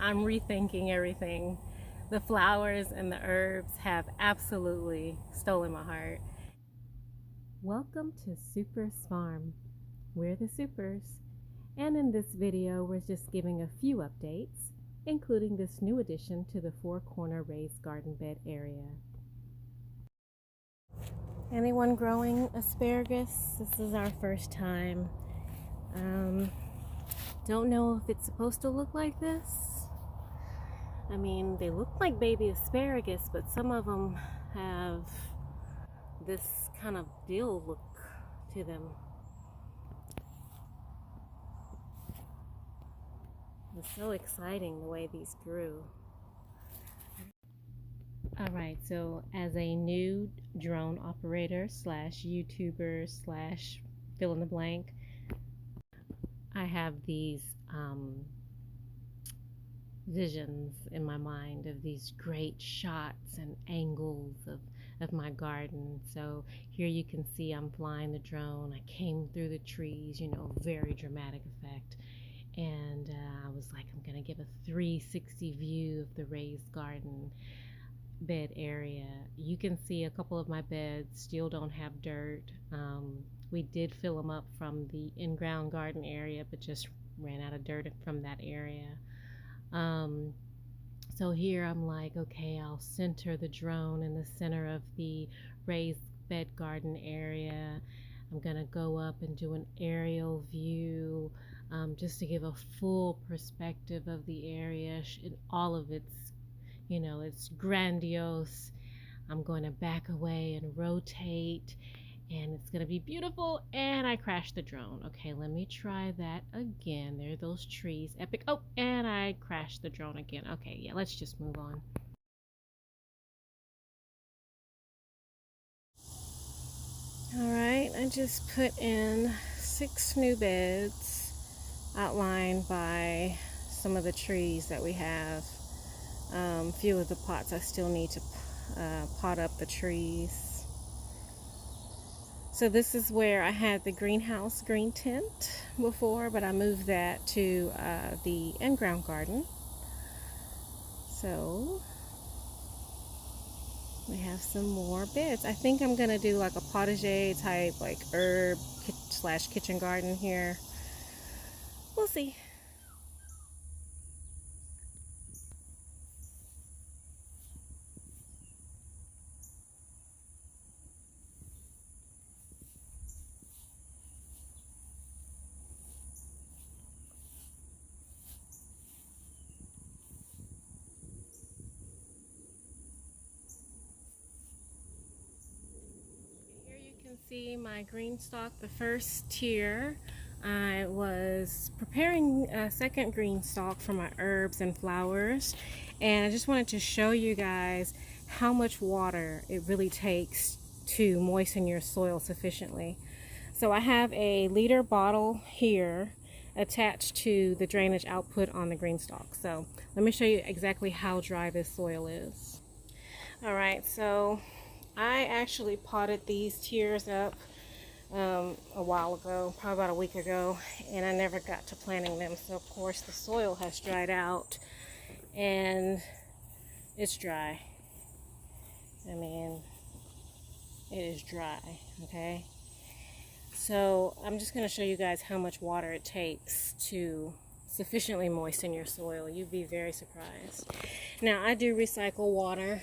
I'm rethinking everything. The flowers and the herbs have absolutely stolen my heart. Welcome to Super's Farm. We're the Supers, and in this video we're just giving a few updates, including this new addition to the four-corner raised garden bed area. Anyone growing asparagus? This is our first time. Don't know if it's supposed to look like this. I mean, they look like baby asparagus, but some of them have this kind of dill look to them. It's so exciting the way these grew. Alright, so as a new drone operator slash YouTuber slash fill in the blank, I have these visions in my mind of these great shots and angles of my garden. So here you can see I'm flying the drone. I came through the trees, you know, very dramatic effect. And I was like, I'm gonna give a 360 view of the raised garden bed area. You can see a couple of my beds still don't have dirt. We did fill them up from the in-ground garden area, but just ran out of dirt from that area. So here I'm like, okay, I'll center the drone in the center of the raised bed garden area. I'm gonna go up and do an aerial view, just to give a full perspective of the area in all of its, you know, it's grandiose. I'm going to back away and rotate, and it's going to be beautiful. And I crashed the drone. Okay, let me try that again. There are those trees. Epic. Oh, and I crashed the drone again. Okay, yeah, let's just move on. Alright, I just put in 6 new beds outlined by some of the trees that we have. A few of the pots I still need to pot up the trees. So this is where I had the greenhouse green tent before, but I moved that to the in-ground garden. So we have some more beds. I think I'm gonna do like a potager type, like herb slash kitchen garden here. We'll see. See my green stalk, the first tier. I was preparing a second green stalk for my herbs and flowers, and I just wanted to show you guys how much water it really takes to moisten your soil sufficiently. So I have a liter bottle here attached to the drainage output on the green stalk. So let me show you exactly how dry this soil is. Alright, so I actually potted these tiers up a while ago, probably about a week ago, and I never got to planting them. So of course the soil has dried out and it's dry. I mean, it is dry, okay? So I'm just going to show you guys how much water it takes to sufficiently moisten your soil. You'd be very surprised. Now I do recycle water.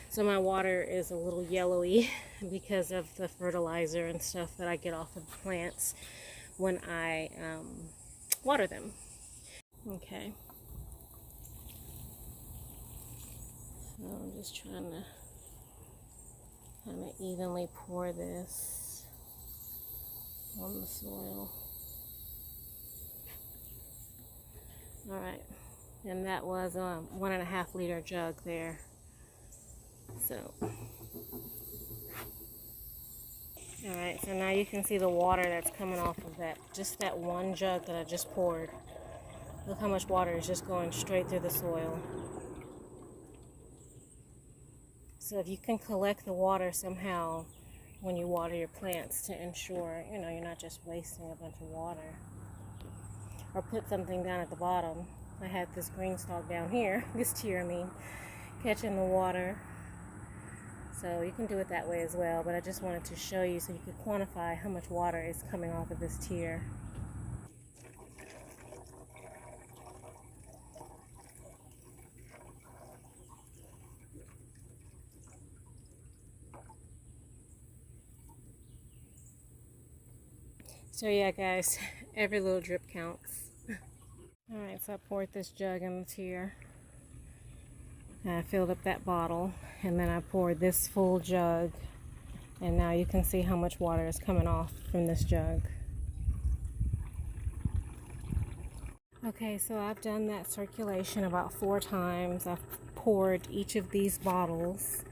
So my water is a little yellowy because of the fertilizer and stuff that I get off of the plants when I water them. Okay. So I'm just trying to kind of evenly pour this on the soil. Alright. And that was a 1.5 liter jug there. So, alright, so now you can see the water that's coming off of that, just that one jug that I just poured. Look how much water is just going straight through the soil. So if you can collect the water somehow when you water your plants to ensure, you're not just wasting a bunch of water. Or put something down at the bottom I had this green stalk down here, this tier I mean, catching the water. So you can do it that way as well, but I just wanted to show you so you could quantify how much water is coming off of this tier. So yeah guys, every little drip counts. Alright, so I poured this jug in the tier. I filled up that bottle, and then I poured this full jug, and now you can see how much water is coming off from this jug. Okay, so I've done that circulation about 4 times. I've poured each of these bottles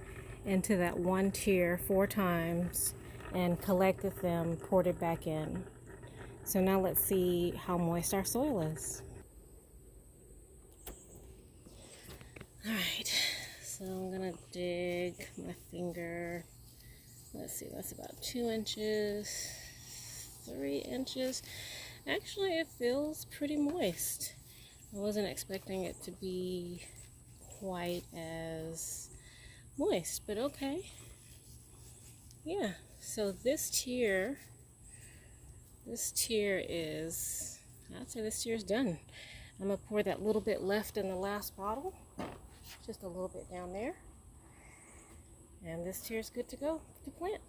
into that one tier 4 times and collected them, poured it back in. So now let's see how moist our soil is. Alright, so I'm gonna dig my finger. Let's see, that's about 2 inches, 3 inches. Actually, it feels pretty moist. I wasn't expecting it to be quite as moist, but okay. Yeah, so this tier is, I'd say this tier is done. I'm gonna pour that little bit left in the last bottle, just a little bit down there, and this tier is good to go to plant.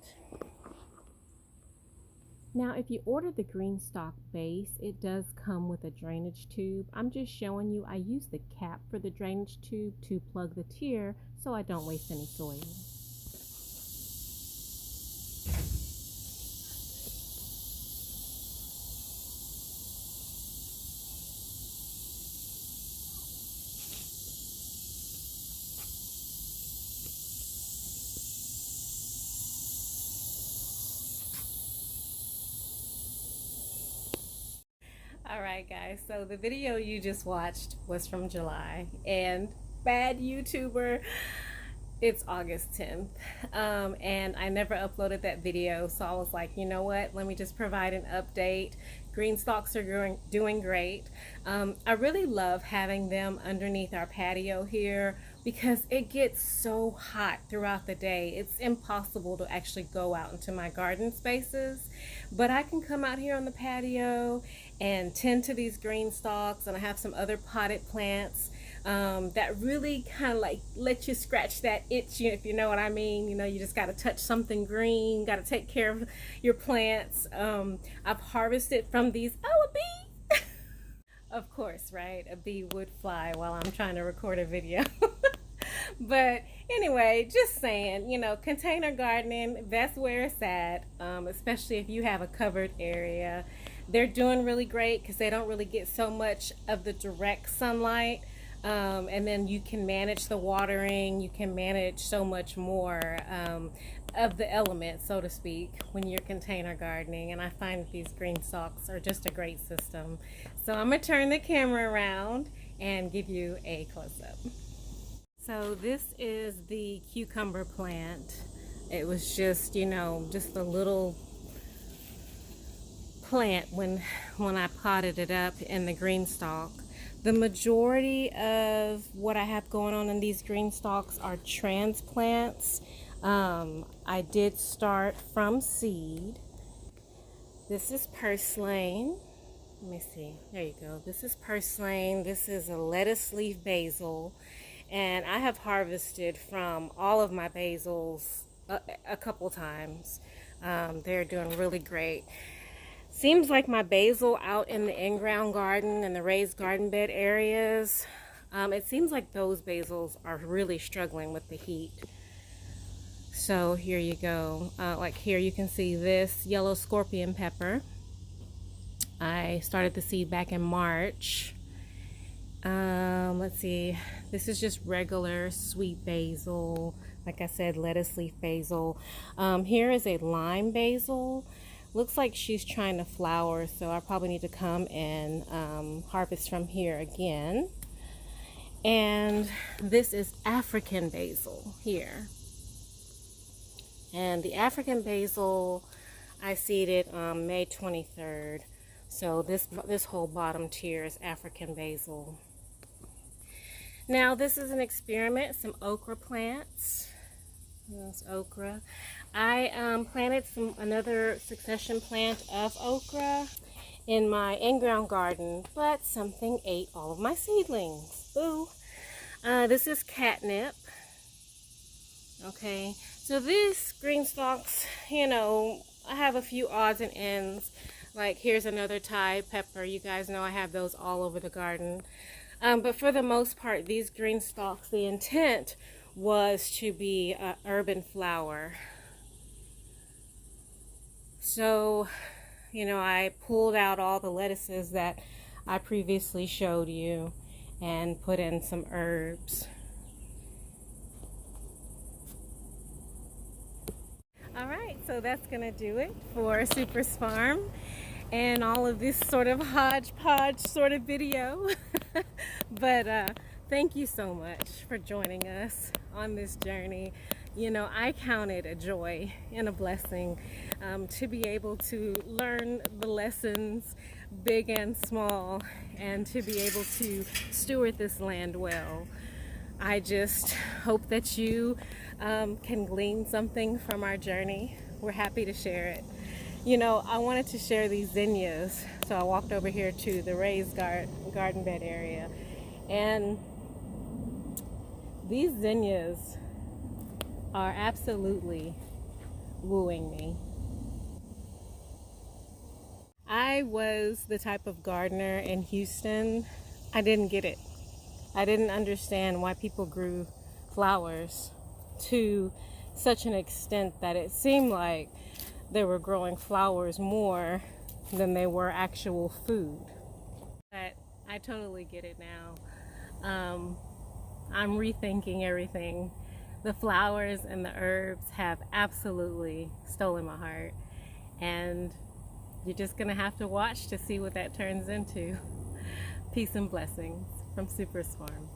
Now, if you order the green stalk base, it does come with a drainage tube. I'm just showing you, I use the cap for the drainage tube to plug the tier so I don't waste any soil. Alright guys, so the video you just watched was from July, and bad YouTuber, it's August 10th, and I never uploaded that video, so I was like, you know what, let me just provide an update. Green stalks are doing great. I really love having them underneath our patio here because it gets so hot throughout the day. It's impossible to actually go out into my garden spaces, but I can come out here on the patio and tend to these green stalks, and I have some other potted plants that really kind of like let you scratch that itch, if you know what I mean. You know, you just got to touch something green, got to take care of your plants. I've harvested from these. Oh, a bee! Of course, right? A bee would fly while I'm trying to record a video. But anyway, just saying, you know, container gardening, that's where it's at, especially if you have a covered area. They're doing really great because they don't really get so much of the direct sunlight. And then you can manage the watering, you can manage so much more of the elements, so to speak, when you're container gardening. And I find that these green stalks are just a great system. So I'm going to turn the camera around and give you a close-up. So this is the cucumber plant. It was just, you know, just a little plant when I potted it up in the green stalk. The majority of what I have going on in these green stalks are transplants. I did start from seed. This is purslane. Let me see. There you go. This is purslane. This is a lettuce leaf basil. And I have harvested from all of my basils a couple times. They're doing really great. Seems like my basil out in the in-ground garden and the raised garden bed areas, it seems like those basils are really struggling with the heat. So here you go. Like here you can see this yellow scorpion pepper. I started the seed back in March. Let's see. This is just regular sweet basil. Like I said, lettuce leaf basil. Here is a lime basil. Looks like she's trying to flower, so I probably need to come and harvest from here again. And this is African basil here. And the African basil, I seeded on May 23rd. So this whole bottom tier is African basil. Now this is an experiment, some okra plants. That's okra. I planted another succession plant of okra in my in-ground garden, but something ate all of my seedlings. Boo! This is catnip. Okay, so this green stalks, you know, I have a few odds and ends. Like here's another Thai pepper. You guys know I have those all over the garden. But for the most part, these green stalks, the intent was to be an urban flower. So, you know, I pulled out all the lettuces that I previously showed you and put in some herbs. All right, so that's gonna do it for Super's Farm and all of this sort of hodgepodge sort of video. But thank you so much for joining us on this journey. You know, I count it a joy and a blessing to be able to learn the lessons, big and small, and to be able to steward this land well. I just hope that you can glean something from our journey. We're happy to share it. You know, I wanted to share these zinnias, so I walked over here to the raised garden bed area, and these zinnias are absolutely wooing me. I was the type of gardener in Houston, I didn't get it. I didn't understand why people grew flowers to such an extent that it seemed like they were growing flowers more than they were actual food. But I totally get it now. I'm rethinking everything. The flowers and the herbs have absolutely stolen my heart, and you're just gonna have to watch to see what that turns into. Peace and blessings from Super's Farm.